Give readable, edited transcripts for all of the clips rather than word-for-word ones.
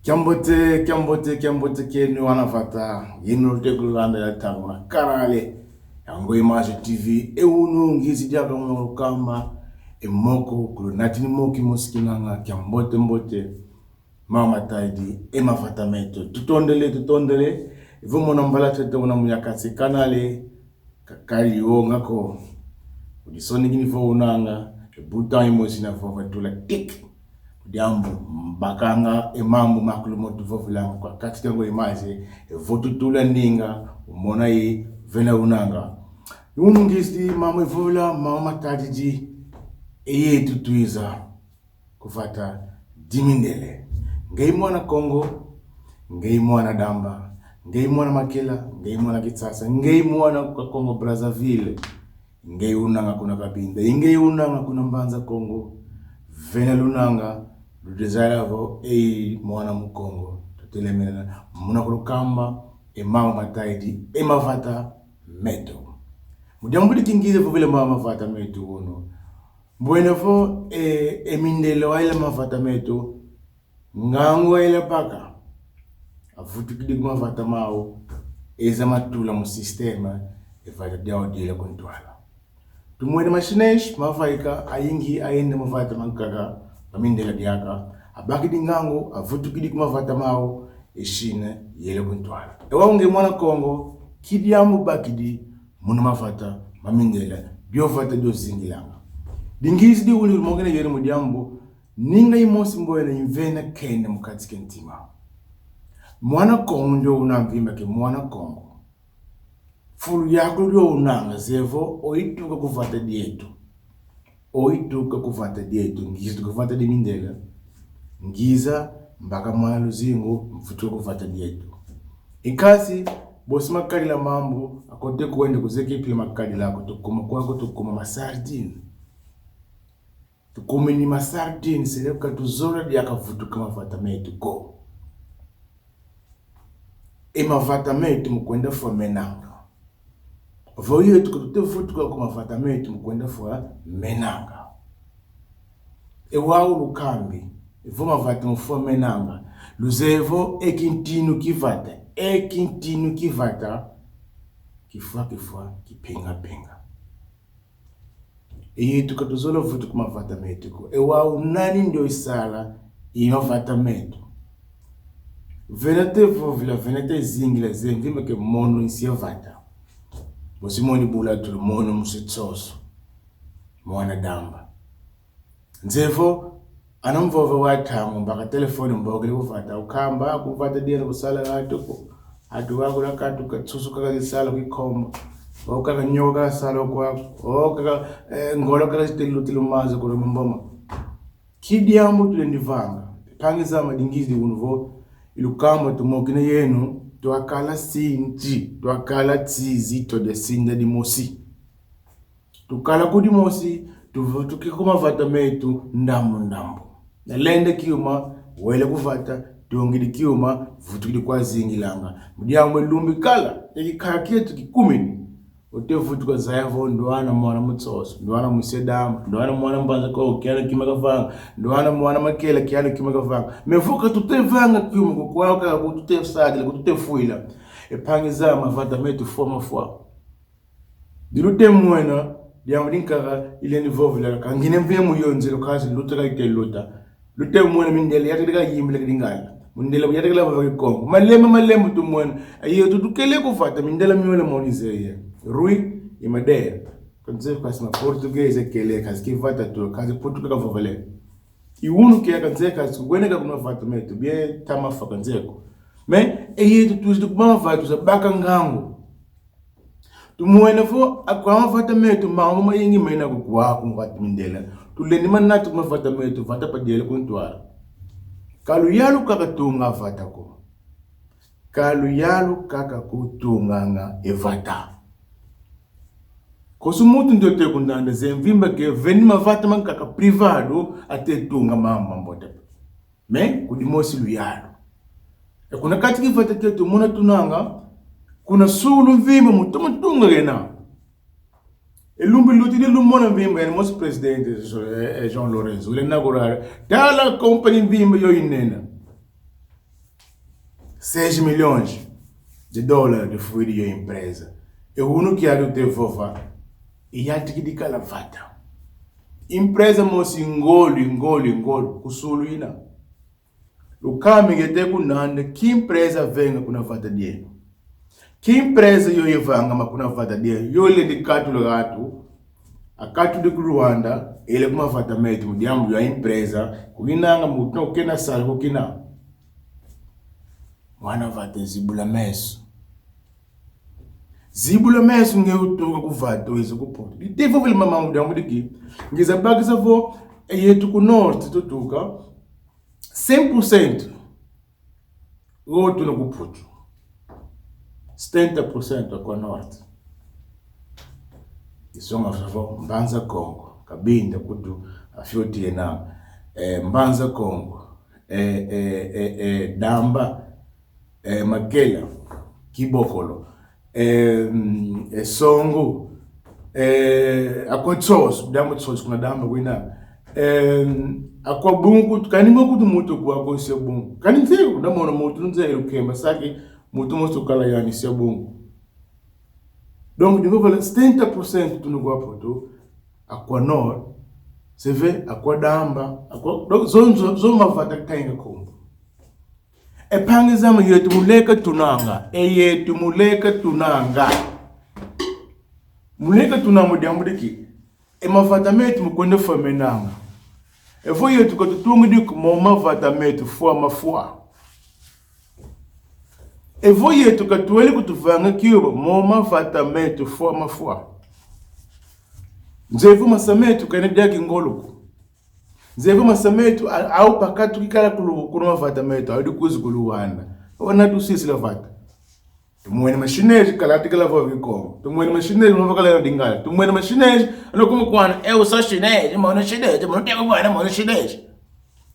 Kiambote kenu wanafata yinu tekulanda ya tangu na karale yango Image TV unu ngizi diaka mworokamba emoko kulunatini moki musikinanga kiambote mama taidi emafata meto tutondele ivumo nambala tete wana muyakatsi kanale kakali ngako udisoni gini fo unanga buta imosi na fo fatula tik diambu mbakanga emambu makulumotu vovulanga kwa katika ngo Image votutula ninga umona yi vena unanga yunungisi mama ivula mama tadiji eye tutuiza kufata dimindele ngei mwana Kongo ngei mwana Damba ngei mwana Makela ngei mwana Kitsasa ngei mwana kwa Kongo Brazzaville ngei unanga kuna Kabinda ngei unanga kuna Mbanza Kongo vena lunanga ludesiravo mwana Mukongo tutelemena muna kulukamba mama mataidi emafata meto mudambudi kingize vile mama mafata meto uno mbwenefo emindele wa ile mafata meto ngangu ile paka afutu kidi mafata mao eza matula mu sistema efata diao dile kontwala tumwene mashinesh mafaika ayingi ayende mafata mankaka amindele diaka abaki dingango afutu kidi mafata mao eshine yele kontwala ewange mwana Kongo kidiamu bakidi muna mafata mamindela biofata do zingilanga dingizi di uli mongene yere mudiambo ninga imosi mboyena invena kende mukatike ntima mwana Kongo ndio unamvimba ke mwana Kongo fulu yako ndio unanga zevo oituka kufata dietu ngiza kufata dimindela ngiza mbaka mwana zingo mfutu kufata dietu ikasi bosi makali la mambo akote kuende kuzeke pia makali lako tukuma masardine tukumi ni masardine seleka tuzora diaka futu kama fatametu ko mafatametu mkwenda fwa menanga voye tukutute futu kwa fatametu mkwenda fwa menanga wau lukambi mafatametu fwa menanga luzevo ekintinu kivata kifua kipenga tukatuzolo futu kuma fatametu ko wau nani ndio isala fatametu venete vovila venete zingila zengime ke mono insia vata bosimoni bula tu mono musitsoso mwana Damba nzevo anamvova watamu mbaka telefoni mbogele kufata ukamba kufata diena kusala atu wako lakatu katsusu kaka sala kuikomba okaka nyoka sala kwa okaka ngolo kaka stilu maze kwa mboma kidiamu tule ndivanga pangiza madingizi unuvo ilukamba tumokine yenu tuakala sinji tuakala tsizi to de sinda di mosi tukala kudi mosi tukikuma vata metu ndambo na lende kiuma wele kufata tuongidi kiuma vutukidi kwa zingilanga mudiamwe lumbi kala ekikakia tukikumini ote vutuka zayavo ndoana mwana Mutsoso ndoana Musedama ndoana mwana Mbanza ko kiana kimakavanga ndoana mwana Makela kiana kimakavanga mevuka tutevanga kiuma kukwaka kututefsadile kututefuila epangiza mavata metu foma fwa dirute mwena diamudinkaga ile nivovila kangine mvemu yonzelo kazi lutaka iteluta lute mwena mindele yatika yimile kidingala mundela yatika bava Kongo malema tumwena ayo tutukele kufata mindela miwele monizeye Rui e Madeira kanze kwasima portuguese kele kazi vata tu kazi portuguese vovele iunu ke kanze kazi weneka kuma vata metu bie tama fakanzeko me eyetu tuzidu kuma vata za baka ngango tumwena fo akwa vata metu mama yingi mena kwa kumvata mindela tuleni manatu kuma vata metu vata padele kontwala kalu yalu kakatunga vata ko kalu yalu kakakutunga nga evata kosu mutu ndio tekundanda zemvimba ke venima vata mankaka privado atetunga mama mbote me kudimosi luyalo kuna katiki vata tetu muna tunanga kuna sulu mvimba mutunga gena elumbi lutile lumona mvimba ya mosi presidente Jean Lorenzo ule nagorare dala company mvimba yo inena 6 milhões de dólares de fui de empresa. E uno que é te fofa e já te que la vata. Empresa mosi ngolo kusuluina. Lukami gete kunande que empresa venga kuna vata dinheiro. Que empresa yo yevanga makuna vata dinheiro. Yo le de catulo gato. A catu de Rwanda ele kuma vata metu mudiamu ya empresa kuinanga mutu no kena sala kukina. Mwana vata zibula meso. Zibula meso ngeutoka kuvata wezi kupota. Ditevo vile mama mudiamu diki. Ngiza bagisa vo yetu ku norte tutuka 100% roto no kuputu. 70% kwa norte. Isonga favo Mbanza Congo. Kabinda kutu afioti na Mbanza Congo. Damba Makela Kibokolo. Songo akwa tsos damu tsos kuna damba kwina akwa bungu kanimo kutu mutu kwa konse bungu kanitse ndamona mutu nze ukemba saki mutu mosto kala yani sia bungu donc de voilà 70% tu nous poto akwa nord c'est vrai akwa damba akwa donc zo mavata kainga kombo epange zama yetu muleka tunanga yetu muleka tunanga muleka tunanga diamudiki mavata metu mukonde famenanga efo yetu ko tutungu dik mo mavata metu fo mafua efo yetu ka tuwele kutuvanga kiyo mo mavata metu fo mafua nzevu masametu kanediaki ngoluko nzevu masametu au pakatu kikala kuno mavata metu au dikuzi kuluwanda wana tu sisi la vata tumwene machineji kalati kala vo vikongo tumwene machineji mwa kala dingala tumwene machineji anokumu kwana usa chineji mwa chineji mwa teko bwana mwa chineji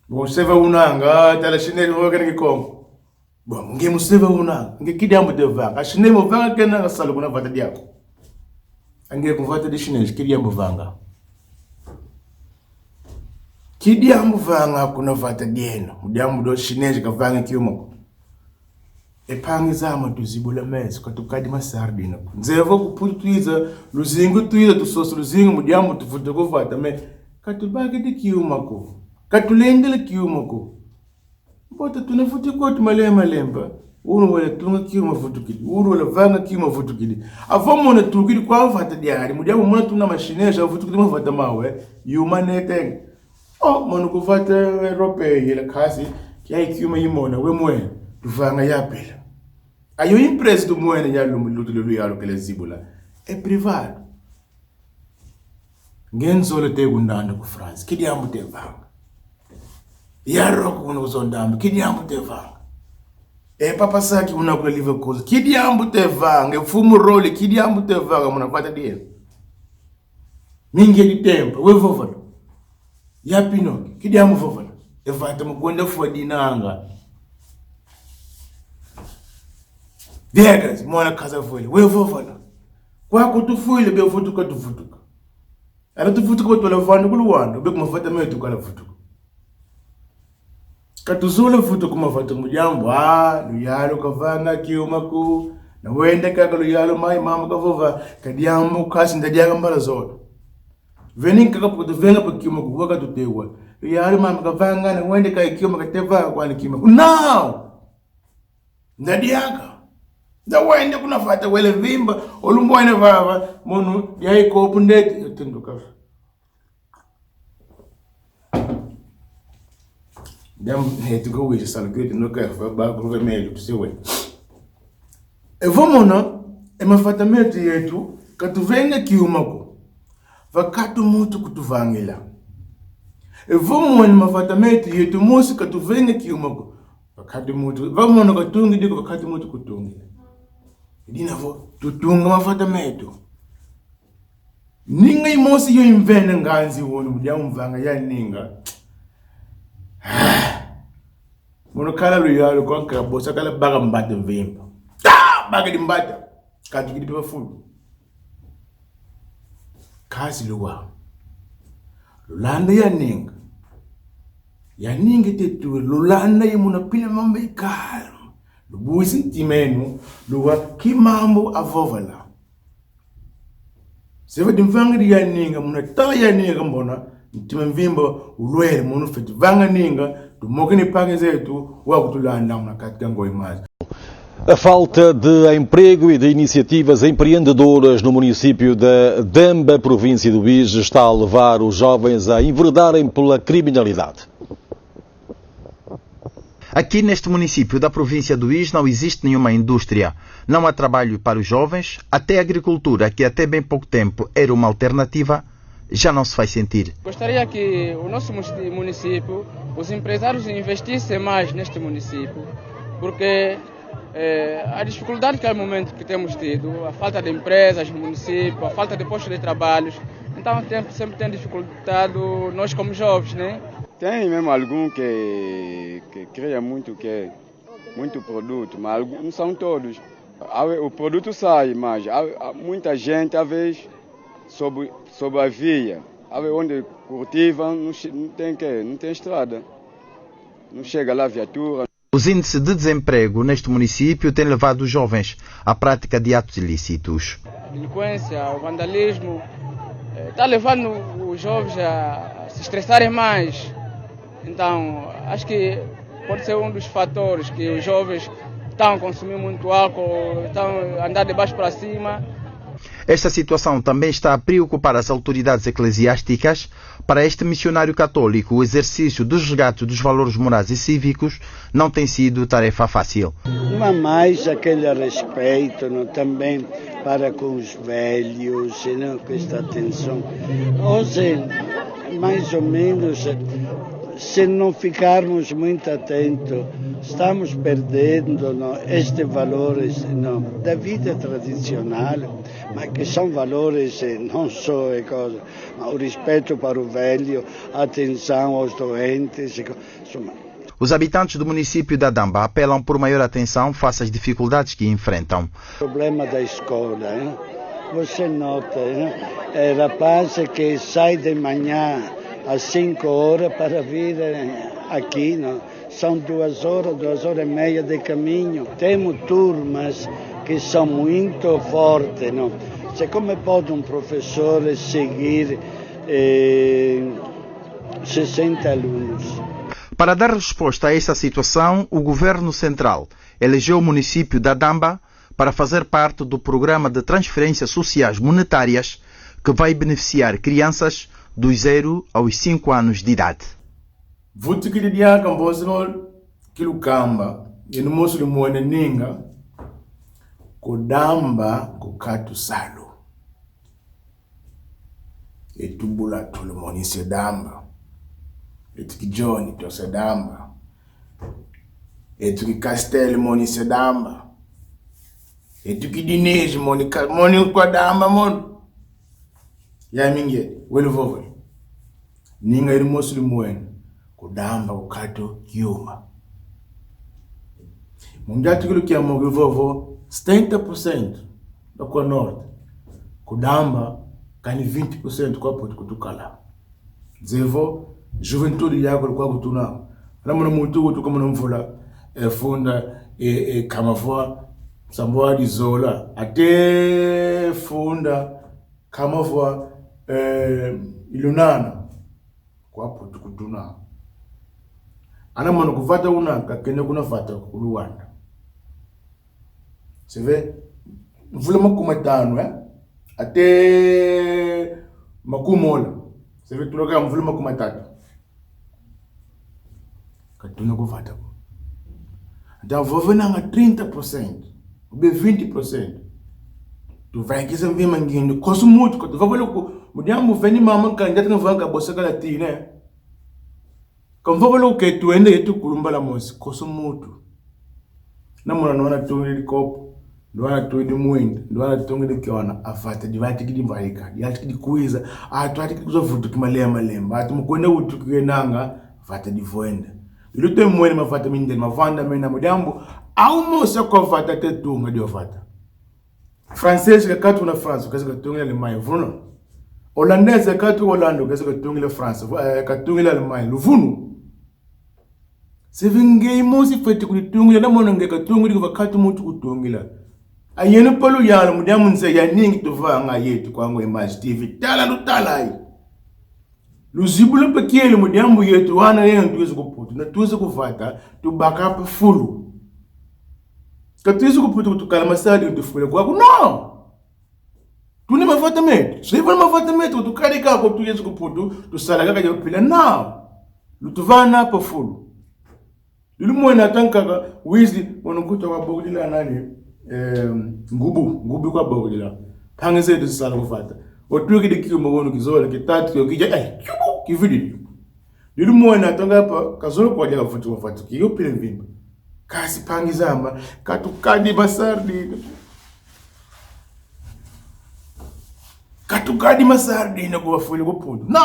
bo seva unanga tala chineji mwa kana kikongo bo nge museva unanga nge kidambo devanga chineji mwa vanga kena ngasalo kuna vata diako ange kuvata di chineji kidambo vanga kidambo vanga kuna vata dieno mudambo do chineji kavanga kiyumo epange zama tuzibula mezi katukadi masardina nzevo kuputuiza luzingu tuiza tusoso luzingu mudiamu tufuta kuvata me katubage di kiyumako katulendele kiyumako bota tunafuti koti malemba uno wala tunga kiyuma futukidi uno wala vanga kiyuma futukidi afomo na tukidi kwa vata diari mudiamu mwana tuna mashinesha futukidi mavata mawe yumaneteng mwana kuvata Europe yela kasi kia kiyuma yimona we mwe tuvanga yapela ayo impress tu mwene ya lutu yalo kele zibula privado ngenzole te gundanda ku France kidi ambu te vanga yaro kuno uzondamba kidi ambu te vanga papa saki unakula live cause kidi ambu te vanga fumu role kidi ambu te vanga munapata die mingi di tempo we vovalo yapino kidi ambu vovalo evata mukwenda fodinanga Vegas, mwana kaza vole, we vovana. Kwa kutufuile be vutuka tuvutuka. Ala tuvutuka watu lavanda kuluwanda, be kumafata metu kala vutuka. Katuzula vutuka kumafata mujambo, luyalo kavanga kiyumaku, na wende kaka luyalo mai mama kavova, kadiambo kasi ndadiaga mbala zola. Venin kaka pukutu venga pa kiyumaku, waka tutewa. Luyalo mama kavanga, na wende kaka kiyumaku, kateva kwa ni kiyumaku. Now! Ndadiaga. Da wende kuna fata wele vimba olumboine vava monu yai kopu ndeti tenduka dam hetu go wish salgate no ka fa ba prove melu tusewe evomona emafata metu yetu katuvenga kiumako vakatu mutu kutuvangela evomona mafata metu yetu musi katuvenga kiumako vakatu mutu vamona katungi diko vakatu mutu kutungi dinavo tutunga mafata metu ninga imosi yo imvene nganzi wonu mudiamu mvanga ya ninga mono kala luyalo kwa kabosa kala baga mbate mvimba baga di mbata kati kidi pepa fulu kasi luwa lulanda ya ninga tetu lulanda ya muna pile mambe ikalo Lubu sentimento, lua que mambo avovala. Se vai dimvanga de yaninga, muna tala yaninga mbona, timemvimba ulwele munu feti vanga ninga, tu mogni paga zetu, wa kutulanda muna katika ngoi mazi. A falta de emprego e de iniciativas empreendedoras no município da Damba, província do Uís, está a levar os jovens a enveredarem pela criminalidade. Aqui neste município da província do Uís não existe nenhuma indústria, não há trabalho para os jovens, até a agricultura, que até bem pouco tempo era uma alternativa, já não se faz sentir. Gostaria que o nosso município, os empresários investissem mais neste município, porque a dificuldade que é o momento que temos tido, a falta de empresas no município, a falta de postos de trabalho, então sempre tem dificultado nós como jovens, né? Tem mesmo algum que cria muito produto, mas não são todos. O produto sai, mas há muita gente, às vezes, sobre a via, onde cultivam, não tem estrada, não chega lá a viatura. Os índices de desemprego neste município têm levado os jovens à prática de atos ilícitos. A delinquência, o vandalismo, está levando os jovens a se estressarem mais. Então, acho que pode ser um dos fatores que os jovens estão a consumir muito álcool, estão a andar de baixo para cima. Esta situação também está a preocupar as autoridades eclesiásticas. Para este missionário católico, o exercício dos resgates dos valores morais e cívicos não tem sido tarefa fácil. Não há mais aquele respeito, não, também para com os velhos, não, com esta atenção. Hoje, mais ou menos, se não ficarmos muito atentos, estamos perdendo estes valores da vida tradicional, mas que são valores não só coisa, mas o respeito para o velho, a atenção aos doentes, insomma. Os habitantes do município da Damba apelam por maior atenção face às dificuldades que enfrentam. O problema da escola, você nota, rapaz que sai de manhã às 5 horas para vir aqui, são 2 horas e meia de caminho. Temos turmas que são muito fortes, não? Como pode um professor seguir 60 alunos? Para dar resposta a essa situação, o Governo Central elegeu o município da Damba para fazer parte do programa de transferências sociais monetárias que vai beneficiar crianças dos 0 aos 5 anos de idade. Vutu que dia kambosol kilukamba inu mosu limuone ninga kodamba kukatu salo etubula tulumoni sedamba etukijoni to sedamba etukikastel moni sedamba etukidineji moni kwa damba mon ya minge welu vovol ninga inu mosu limuone kudamba kukato kiuma. Munjati kilo kia mogi vovo 70% kwa norte. Kudamba kani 20% kwa poti kutukala. Zevo juventude yako kwa kutuna. Ramuna mutu kutuka muna mfula funda kama fwa samboa di zola. Ate funda kama fwa ilunana kwa poti kutuna. Ana mano kufata unaka kene kuna fata kuluwanda. Seve mvula makumi matano ate makumola. Seve tuloka mvula makumi matatu. Katuna kufata. Ata vovena nga 30%, ube 20%. Tu vai kisa mvima ngini kosu mutu kotu vavole ku mudiamu veni mama kanjata ngavanga bosaka latine. Kamvavolo ke tuende yetu kulumba la mosi koso mutu. Namona nona tungili kopo, nona tuidi muindi, nona tungili kiona afata divati kidi mbaika, divati kidi kuiza, atuati kidi kuzovutu kimalea malemba, atu mkwende utu kienanga, afata divoenda. Ilute mwene mafata mindeni, mafanda mena mudambu, au mosa kwa fata tetunga dio fata. Francais katu na France, kasi katungile limaye, vuno. Hollandais katu Hollande, kasi katungile France, katungile limaye, luvunu. Sevinge mosi fete kulitungila na mona ngeka tungili kwa katu mutu kutungila. Ayenu polu yalo mudiamu nse ya ningi tuvanga yetu kwa ngwe Image TV. Tala lutalai. Luzibulu pekiele mudiamu yetu wana yenu tuwezi kuputu. Na tuwezi kufata tubakapu fulu. Katuwezi kuputu kutukala masadi utufule kwa no! Tune mafata metu. Siva mafata metu kutukali kako tuwezi kuputu. Tusala kaka jopila nao. Lutuvana pa fulu. Lulu mwena tankaka wizi wanukuta kwa bogdila nani ngubu kwa bogdila pange zetu sala kufata otuki dikiyo mwono kizola kitatu yokija chubu kividi lulu mwena tankaka kazolo kwa jaka futu wafatu kiyo pile mvimba kasi pangi zamba katukadi masardi na kuwafuli kupudu na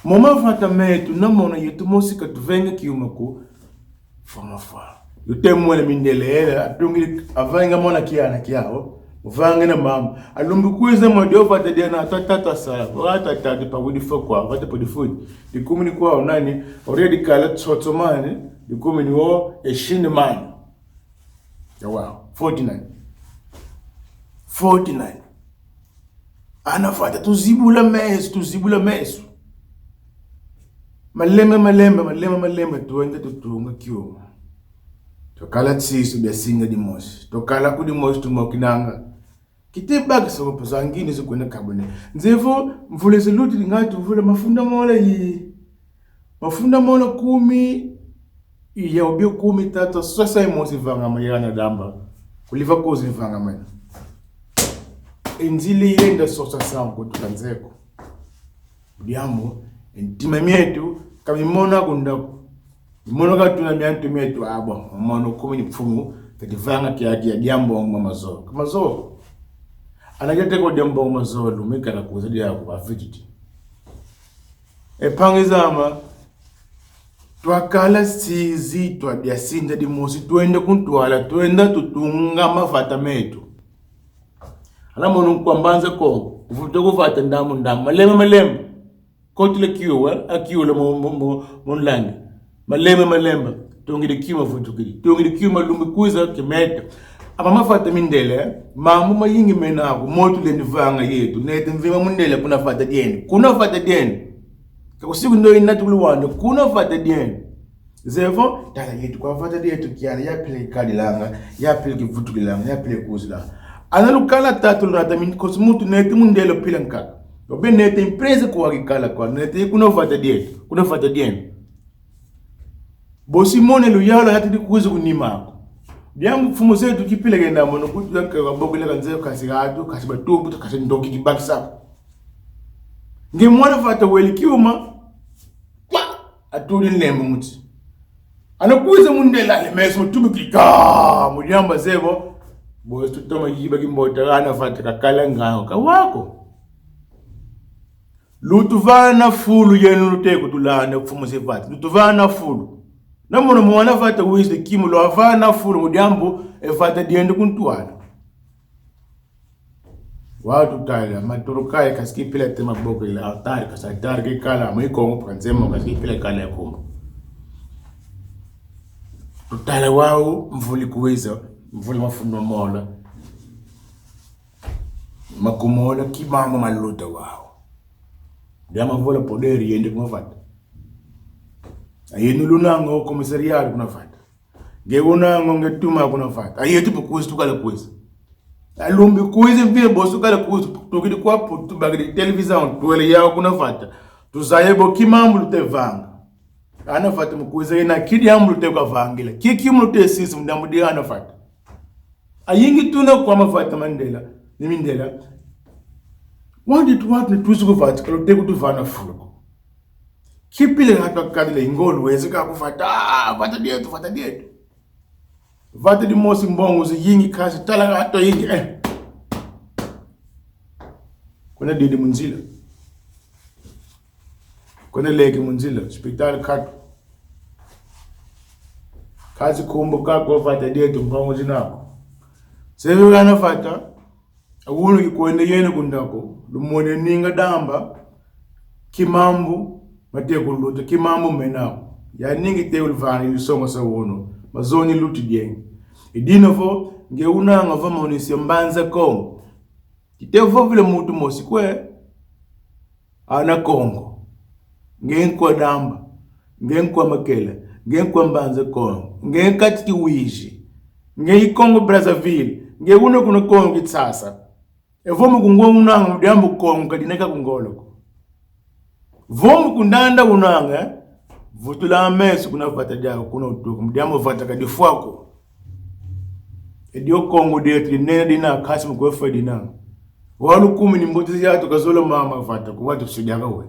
Moma fata metu na mona yetu mosika tuvenga kiyumako fama fa. Yute mwele mindele atungili avenga mona kiana kiao uvange na mama alumbukuiza modio fata diana tata sala wata tata pa wudi fokwa wata pa difudi dikumi ni kwa nani already kala tsotomane dikumi ni wo eshine man ya wow 49 ana fata tuzibula mesu Malema tuende tutunga kiuma. Tokala tsisu bia singa di mosi. Tokala kudi mosi tumokinanga. Kitebaki soko posangini zikwenda kabone. Nzevo mvule seluti ngati mvule mafunda mola yi. Mafunda mola 10 ya obio 13 sasa mosi vanga mayana damba. Kuliva kozi vanga mayana. Inzili yenda sosa sangu tukanzeko. Diamo Intima mietu kamimona kundaku. Mimono katuna miantu mietu abo. Mmono kumi ni pfumu. Katifanga kia diambo wa mazoro. Kamazoro. Anajate kwa diambo wa mazoro. Lumika na kuzadi ya kufititi. Pangizama. Tuakala sizi. Tuadia sinja di mosi. Tuende kuntuala. Tuenda tutunga mafata metu. Alamono mkwambanza ko. Ufuto kufata ndamu. Malema. Kotile kiwa akiwa monlangi malema tongide kiwa futukiri tongide kiwa malumbi kuiza kemeta ama mafata mindele mamu mayingi menako motu le ndivanga yetu nete mvima mundele kuna fata dieni kakusiku ndo inatu luwande kuna fata dieni zevo tala yetu kwa fata dieni kiana ya pile kadilanga ya pile kifutukilanga ya pile kuzila analukala tatu lunata kosimutu nete mundele pile nkaka Obe nete impreze kwa kikala kwa nete kuna fata dien. Bosi mone luyala hati di kuwezi kunimako. Diamu fumo zetu kipile genda mono kutu yanka wabogile kanzeo kasi gado, kasi batubu, kasi ndoki kibaki sako. Nge mwana fata weli kiuma, atuli nembu muti. Anakuweza mundela alimesi mutubu kika, mudiamba zebo, bosi tutama yiba kimbota ana fata kakala ngao kawako. Lutuvana fulu yenu luteko tulana kufumu sefati. Lutuvana fulu. Namono mwana fata wiste kimu lo avana fulu mudiambo fata diende kuntuana. Watu tala maturukai kasiki pila tema boko ila altari kasatari kikala mwiko mpanzema kasiki pila kala ya kumbu. Tutala wao mvuli kuweza mvuli mafundo mola. Makumola kibamo maluta wao. Diama vola poderi yende kumafata. Ayenu lunango komisariado kunafata. Geunango ngetuma kunafata. Ayetu pukuzi tukala kuzi. Alumbi kuzi vile bosu tukala kuzi. Tukidi kwa putu bagidi televizyon tuwele yao kunafata. Tuzayebo kimambu lute vanga. Anafata mkuzi ina kidi ambu lute kwa vangila. Kikimu lute sisi mdamudi anafata. Ayingi tuna kwa mafata mandela. Ni mindela. Wandi tuwatu ni tuzi kufata kalo teku tuvana fuluko. Kipile hata kadile ingolu wezika kufata. Fata dietu. Fata di mosi mbongo zi yingi kasi talanga hato yingi. Kuna didi munzila. Kuna leki munzila. Hospital katu. Kazi kumbuka kwa fata dietu mbongo zinako. Sewe gana fata. Awunu kikwende yene kundako. Lumone ninga damba. Kimambu. Mateko luto. Kimambu menako. ya ningi te ulvani lusongo sa wono mazoni luti dieng idinofo nge una ngava monisi mbanza Kongo kitefo vile mutu mosikwe ana Kongo ngenkwa Damba ngenkwa Makela ngenkwa Mbanza Kongo ngenkati Kiwishi nge Kongo Brazzaville nge una kuna Kongo kitsasa evomu kungwa unanga mdiambo Kongo kadineka kungolo vomu kundanda unanga vutula mesu kuna vata jako kuna utuku mdiambo vata kadifwako edio Kongo detu nene dina kasi mkwefa dina walu 10 ni mbote ya tukazola mama vata kuwatu kusujaka we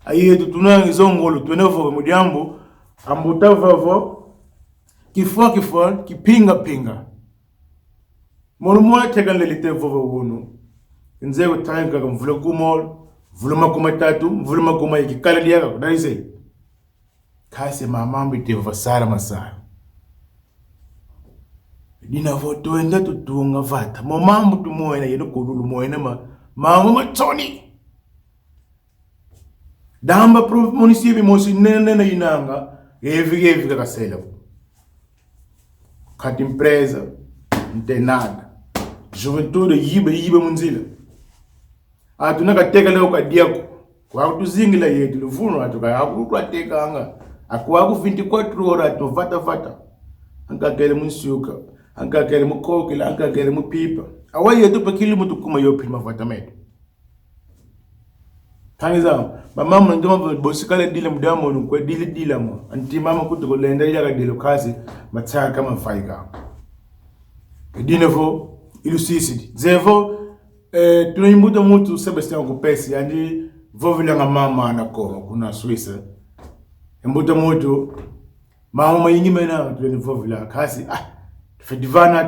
ayetu tunangi zongolo tunevo mdiambo ambuta vavo kifwa kipinga Molumwa teka lelite vovo wono nzego tanga kumvula kumol vuluma kumatatu vuluma kuma ikikala liaka kudaise kasi mamambi te vasara masara dina voto enda tutunga vata momambu tumoena yeno kululu moena mama machoni Damba pro munisipi mosi nene inanga evi kasela kati empresa ntenada juventude yibe munzila atunaka teka leo kadiako kwa kutuzingila yetu luvuno atuka akutwa tekanga akwa ku 24 horas to vata angakele munsuka angakele mukokela angakele mupipa awaye to pakili mutukuma yopi mavata metu tangiza mama ndoma bosikale dile mudamo nkwe dile mo anti mama kutukolenda yaga dile kazi mataka mafaiga edinefo ilusisidi zevo tunimbuta mutu Sebastian Kupesi andi vovilanga mama na Kongo kuna Suisse mbuta mutu mama yingi mena tuni vovila kasi tufedivana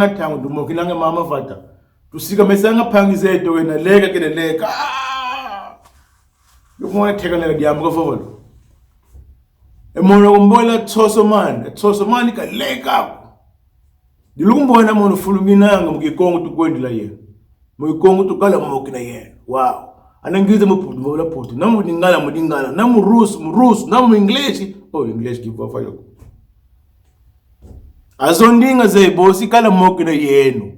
tamu dumokilanga mama vata tusika mesanga pangize to wena lega kene lega Lumona teka lega diambo vovolo emono kumbola tsosomani ka lega Dilumbona mono fuluminanga mukikongo tukwendela yena mukikongo tukala mokina yena wow anangize muputu vola putu namu dingala namu rusu namu English English kivafa yoko azondinga ze bosi kala mokina yenu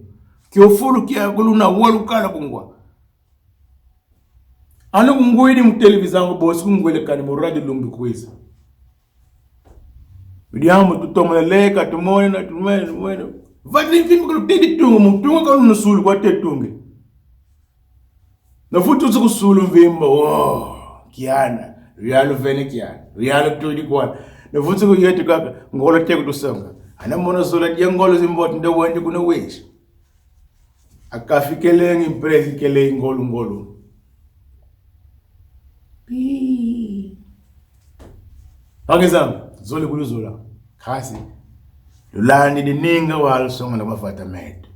kiofulu kia kuluna walu kala kungwa anu kungwidi mtelevizango bosi kungwele kani muradi lumbi kweza Bidiamu tutomeleka tumone Vati fimbo kwa tedi tungu mutunga kwa nusulu kwa tetungi na futu zuku sulu mvimbo kiana rialo vene kiana rialo tudi kwa na futu kwa yetu kaka ngolo teko tusonga ana mona sola dia ngolo zimboti nda wanje kuna weshi akafikele impresi kele ngolo Pangizam zole kuluzola kasi Lulani dininga wala songa na mafata metu.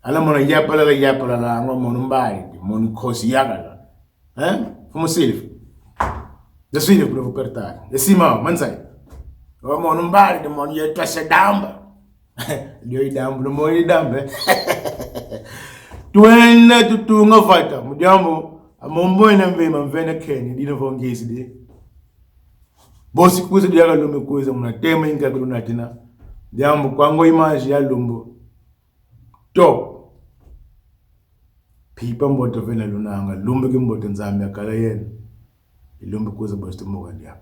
Ala mona yapala la mona mbali, mona kosi yagala. Fumo silif. De silif provo pertare. De sima mansai. Mona mbali de mona yetwasha Damba. Dio Damba, mona Damba. Tuenda tutunga fata, mujambo amombo ina mvema mvena Kenya dina vongezi de. Bosi kuza diaga lume kuza mona tema inga kunatina. Jambo kwango image ya lumbo top pipa mboto vena lunanga lumbe ke mboto nzambe akala yena ilumbe kuza bosto moga dia